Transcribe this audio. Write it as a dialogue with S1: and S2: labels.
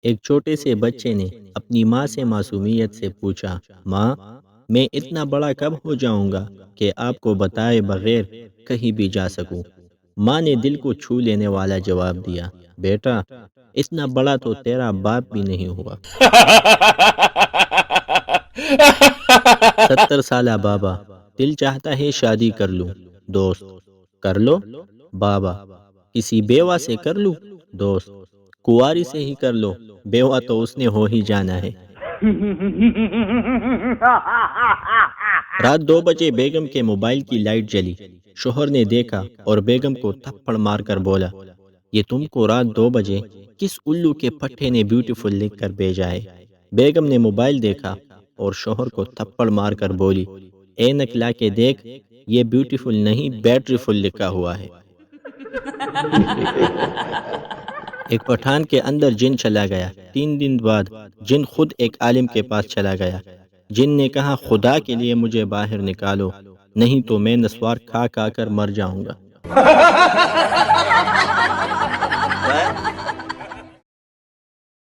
S1: ایک چھوٹے سے بچے نے اپنی ماں سے معصومیت سے پوچھا، ماں، میں اتنا بڑا کب ہو جاؤں گا کہ آپ کو بتائے بغیر کہیں بھی جا سکوں؟ ماں نے دل کو چھو لینے والا جواب دیا، بیٹا، اتنا بڑا تو تیرا باپ بھی نہیں ہوا۔ 70 سالہ بابا، دل چاہتا ہے شادی کر لوں۔ دوست، کر لو۔ بابا، کسی بیوہ سے کر لوں؟ دوست، کنواری سے ہی کر لو، بیوہ تو اس نے ہو ہی جانا ہے۔ رات 2 بجے بیگم کے موبائل کی لائٹ جلی۔ شوہر نے دیکھا اور بیگم کو تھپڑ مار کر بولا، یہ تم کو رات 2 بجے کس الو کے پٹھے نے بیوٹیفل لکھ کر بھیجا ہے؟ بیگم نے موبائل دیکھا اور شوہر کو تھپڑ مار کر بولی، اینک لا کے دیکھ، یہ بیوٹیفل نہیں بیٹری فل لکھا ہوا ہے۔ ایک پٹھان کے اندر جن چلا گیا۔ 3 دن بعد جن خود ایک عالم کے پاس چلا گیا۔ جن نے کہا، خدا کے لیے مجھے باہر نکالو، نہیں تو میں نسوار کھا کھا کر مر جاؤں گا۔